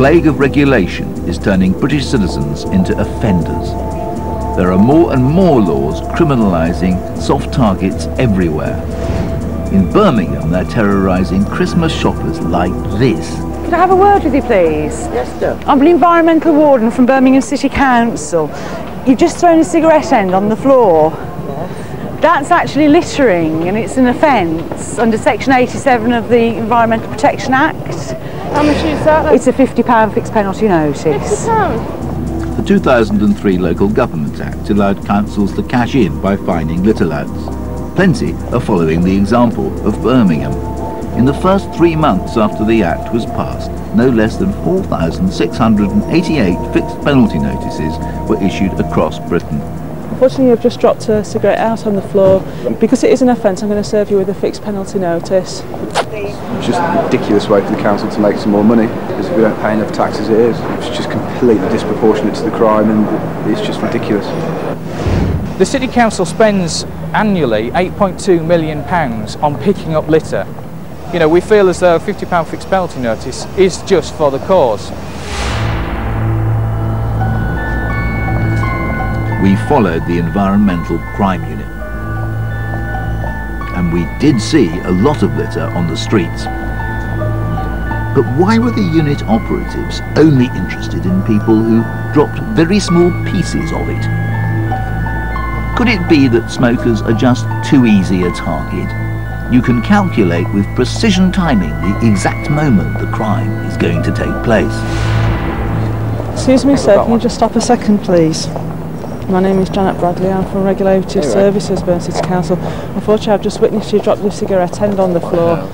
plague of regulation is turning British citizens into offenders. There are more and more laws criminalising soft targets everywhere. In Birmingham, they're terrorising Christmas shoppers like this. Could I have a word with you, please? Yes, sir. I'm the environmental warden from Birmingham City Council. You've just thrown a cigarette end on the floor. Yes. That's actually littering, and it's an offence under Section 87 of the Environmental Protection Act. How much is that then? It's a £50 fixed penalty notice. £50? The 2003 Local Government Act allowed councils to cash in by fining litter lads. Plenty are following the example of Birmingham. In the first 3 months after the Act was passed, no less than 4,688 fixed penalty notices were issued across Britain. Unfortunately, I've just dropped a cigarette out on the floor. Because it is an offence, I'm going to serve you with a fixed penalty notice. It's just a ridiculous way for the council to make some more money, because if we don't pay enough tax as it is, it's just completely disproportionate to the crime, and it's just ridiculous. The City Council spends annually £8.2 million on picking up litter. You know, we feel as though a £50 fixed penalty notice is just for the cause. We followed the Environmental Crime Unit, and we did see a lot of litter on the streets. But why were the unit operatives only interested in people who dropped very small pieces of it? Could it be that smokers are just too easy a target? You can calculate with precision timing the exact moment the crime is going to take place. Excuse me, sir, can you just stop a second, please? My name is Janet Bradley, I'm from Regulated Services, Birmingham City Council. Unfortunately, I've just witnessed you drop the cigarette end on the floor.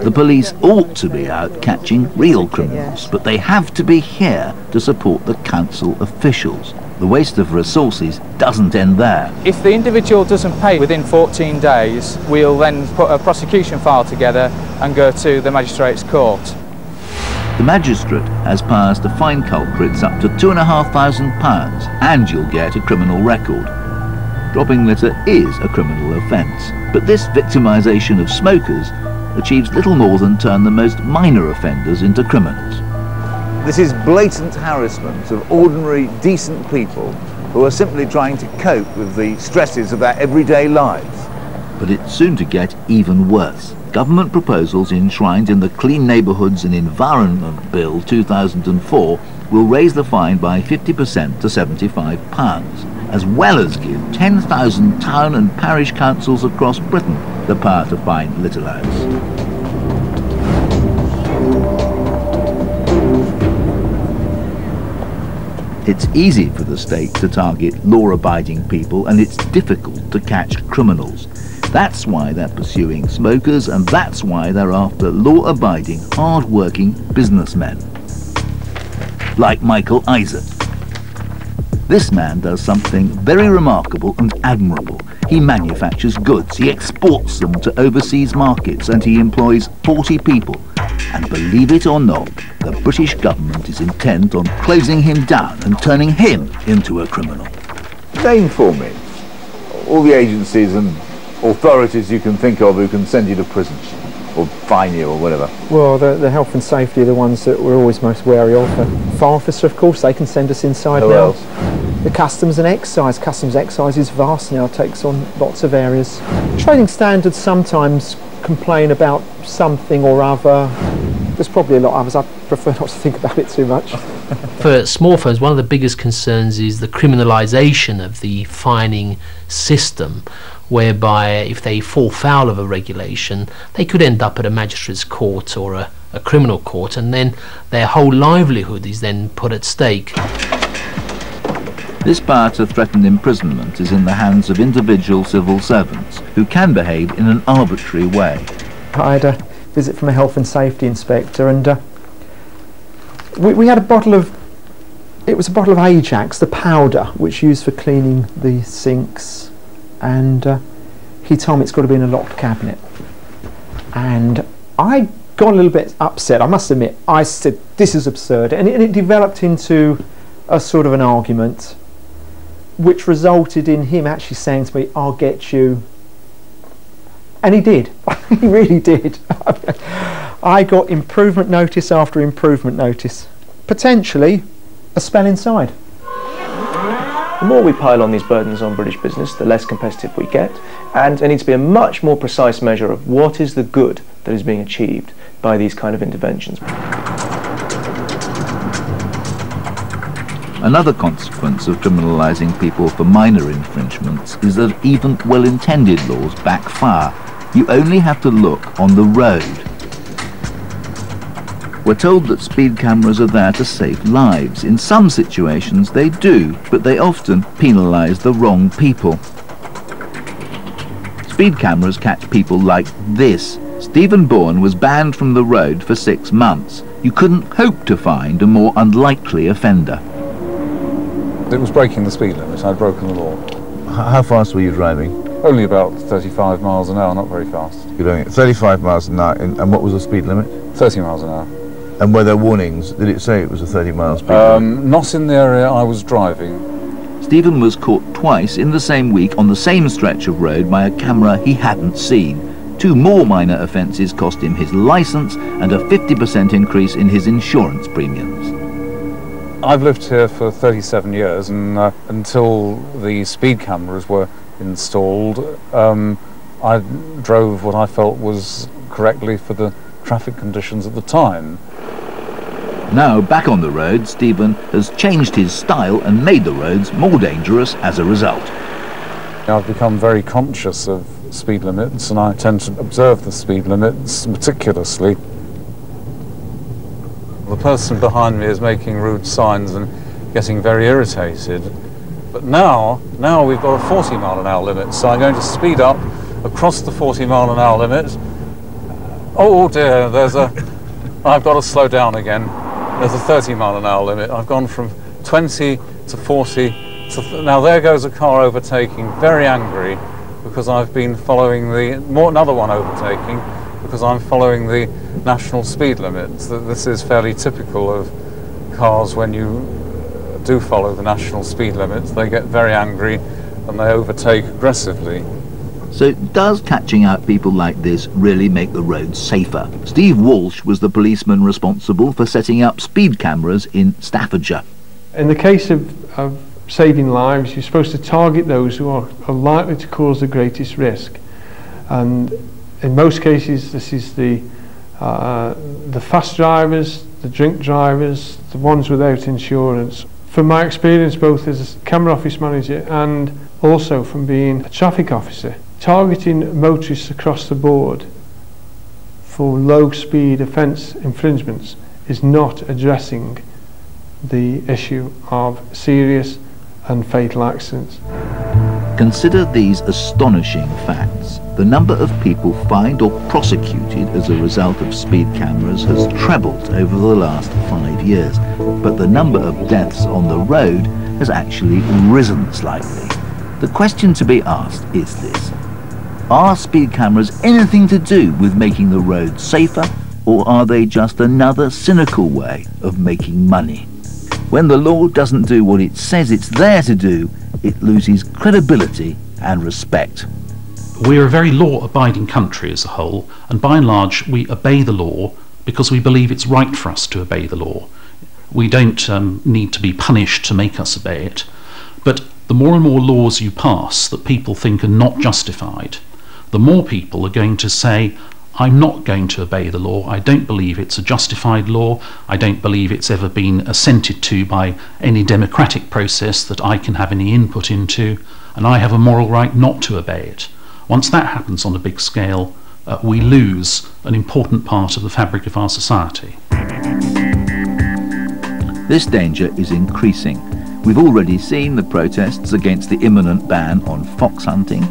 The police ought to be out catching real criminals, but they have to be here to support the council officials. The waste of resources doesn't end there. If the individual doesn't pay within 14 days, we'll then put a prosecution file together and go to the magistrate's court. The magistrate has powers to fine culprits up to £2,500 and you'll get a criminal record. Dropping litter is a criminal offence, but this victimisation of smokers achieves little more than turn the most minor offenders into criminals. This is blatant harassment of ordinary, decent people who are simply trying to cope with the stresses of their everyday lives. But it's soon to get even worse. Government proposals enshrined in the Clean Neighbourhoods and Environment Bill 2004 will raise the fine by 50% to £75, as well as give 10,000 town and parish councils across Britain the power to fine litter lads. It's easy for the state to target law-abiding people, and it's difficult to catch criminals. That's why they're pursuing smokers, and that's why they're after law-abiding, hard-working businessmen. Like Michael Isaac. This man does something very remarkable and admirable. He manufactures goods, he exports them to overseas markets, and he employs 40 people. And believe it or not, the British government is intent on closing him down and turning him into a criminal. Name for me all the agencies and authorities you can think of who can send you to prison or fine you or whatever. Well, the health and safety are the ones that we're always most wary of. The fire officer, of course, they can send us inside Who now. else? The customs and excise. Customs excise is vast now, takes on lots of areas. Trading standards sometimes complain about something or other. There's probably a lot of others. I prefer not to think about it too much. For small firms, one of the biggest concerns is the criminalisation of the fining system, whereby if they fall foul of a regulation, they could end up at a magistrate's court or a criminal court, and then their whole livelihood is then put at stake. This power to threaten imprisonment is in the hands of individual civil servants who can behave in an arbitrary way. I had a visit from a health and safety inspector, and we had a bottle of, it was a bottle of Ajax, the powder, which used for cleaning the sinks, and he told me it's got to be in a locked cabinet. And I got a little bit upset, I must admit. I said, this is absurd, and it developed into a sort of an argument, which resulted in him actually saying to me, I'll get you. And he did. He really did. I got improvement notice after improvement notice. potentially a spell inside. The more we pile on these burdens on British business, the less competitive we get, and there needs to be a much more precise measure of what is the good that is being achieved by these kind of interventions. Another consequence of criminalising people for minor infringements is that even well-intended laws backfire. You only have to look on the road. We're told that speed cameras are there to save lives. In some situations they do, but they often penalise the wrong people. Speed cameras catch people like this. Stephen Bourne was banned from the road for 6 months. You couldn't hope to find a more unlikely offender. It was breaking the speed limit. I'd broken the law. How fast were you driving? Only about 35 miles an hour, not very fast. You're doing it 35 miles an hour, and what was the speed limit? 30 miles an hour. And were there warnings? Did it say it was a 30 mile speed limit? Not in the area I was driving. Stephen was caught twice in the same week on the same stretch of road by a camera he hadn't seen. 2 more minor offences cost him his licence and a 50% increase in his insurance premiums. I've lived here for 37 years, and until the speed cameras were installed, I drove what I felt was correctly for the traffic conditions at the time. Now back on the road, Stephen has changed his style and made the roads more dangerous as a result. I've become very conscious of speed limits, and I tend to observe the speed limits meticulously. The person behind me is making rude signs and getting very irritated. But now we've got a 40 mile an hour limit, so I'm going to speed up across the 40 mile an hour limit. Oh dear, I've got to slow down again. There's a 30 mile an hour limit. I've gone from 20 to 40. Now there goes a car overtaking, very angry, because I've been following another one overtaking, because I'm following the national speed limits. This is fairly typical of cars when you do follow the national speed limits. They get very angry and they overtake aggressively. So does catching out people like this really make the roads safer? Steve Walsh was the policeman responsible for setting up speed cameras in Staffordshire. In the case of saving lives, you're supposed to target those who are likely to cause the greatest risk. And in most cases, this is the fast drivers, the drink drivers, the ones without insurance. From my experience, both as a camera office manager and also from being a traffic officer, targeting motorists across the board for low speed offence infringements is not addressing the issue of serious and fatal accidents. Consider these astonishing facts. The number of people fined or prosecuted as a result of speed cameras has trebled over the last 5 years, but the number of deaths on the road has actually risen slightly. The question to be asked is this: are speed cameras anything to do with making the roads safer, or are they just another cynical way of making money? When the law doesn't do what it says it's there to do, it loses credibility and respect. We're a very law-abiding country as a whole, and by and large we obey the law because we believe it's right for us to obey the law. We don't need to be punished to make us obey it, but the more and more laws you pass that people think are not justified, the more people are going to say, I'm not going to obey the law, I don't believe it's a justified law, I don't believe it's ever been assented to by any democratic process that I can have any input into, and I have a moral right not to obey it. Once that happens on a big scale, we lose an important part of the fabric of our society. This danger is increasing. We've already seen the protests against the imminent ban on fox hunting.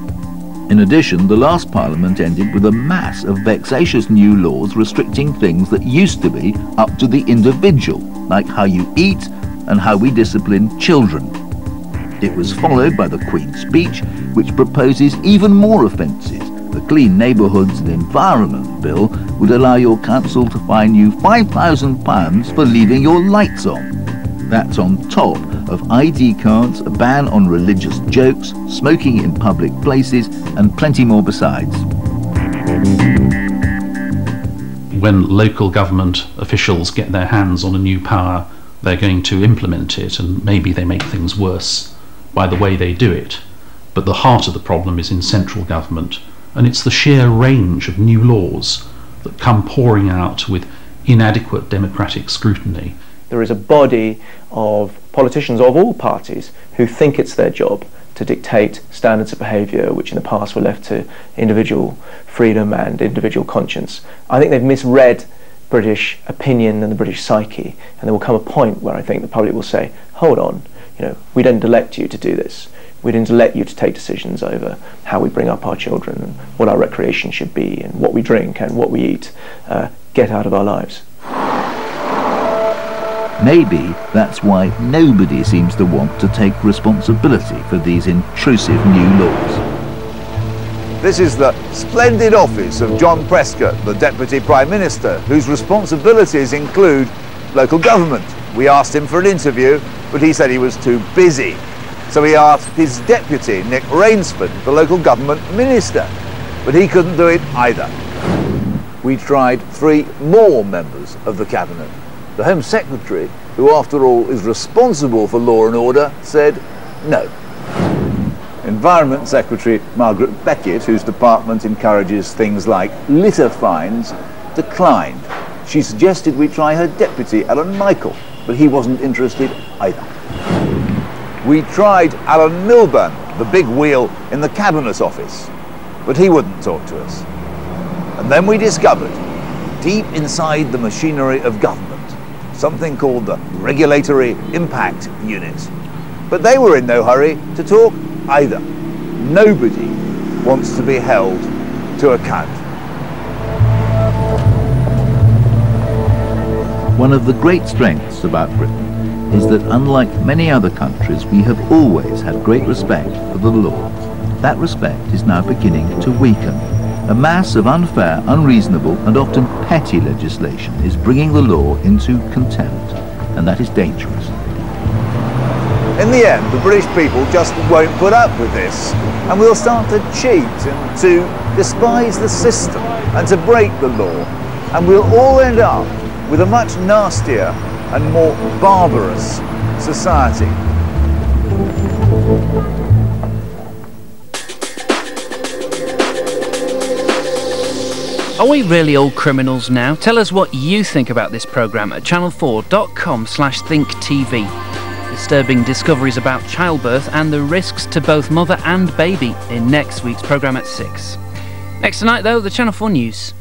In addition, the last Parliament ended with a mass of vexatious new laws restricting things that used to be up to the individual, like how you eat and how we discipline children. It was followed by the Queen's Speech, which proposes even more offences. The Clean Neighbourhoods and Environment Bill would allow your council to fine you £5,000 for leaving your lights on. That's on top of ID cards, a ban on religious jokes, smoking in public places, and plenty more besides. When local government officials get their hands on a new power, they're going to implement it, and maybe they make things worse by the way they do it. But the heart of the problem is in central government, and it's the sheer range of new laws that come pouring out with inadequate democratic scrutiny. There is a body of politicians of all parties who think it's their job to dictate standards of behaviour which in the past were left to individual freedom and individual conscience. I think they've misread British opinion and the British psyche, and there will come a point where I think the public will say, hold on, we didn't elect you to do this. We didn't elect you to take decisions over how we bring up our children and what our recreation should be and what we drink and what we eat. Get out of our lives. Maybe that's why nobody seems to want to take responsibility for these intrusive new laws. This is the splendid office of John Prescott, the Deputy Prime Minister, whose responsibilities include local government. We asked him for an interview, but he said he was too busy. So he asked his deputy, Nick Rainsford, the local government minister, but he couldn't do it either. We tried 3 more members of the cabinet. The Home Secretary, who after all is responsible for law and order, said no. Environment Secretary Margaret Beckett, whose department encourages things like litter fines, declined. She suggested we try her deputy, Alan Michael, but he wasn't interested either. We tried Alan Milburn, the big wheel in the Cabinet Office, but he wouldn't talk to us. And then we discovered, deep inside the machinery of government, something called the Regulatory Impact Unit. But they were in no hurry to talk either. Nobody wants to be held to account. One of the great strengths about Britain is that unlike many other countries, we have always had great respect for the law. That respect is now beginning to weaken. A mass of unfair, unreasonable and often petty legislation is bringing the law into contempt, and that is dangerous. In the end, the British people just won't put up with this, and we'll start to cheat and to despise the system and to break the law, and we'll all end up with a much nastier and more barbarous society. Are we really all criminals now? Tell us what you think about this programme at channel4.com/thinktv. Disturbing discoveries about childbirth and the risks to both mother and baby in next week's programme at 6. Next tonight though, the Channel 4 News.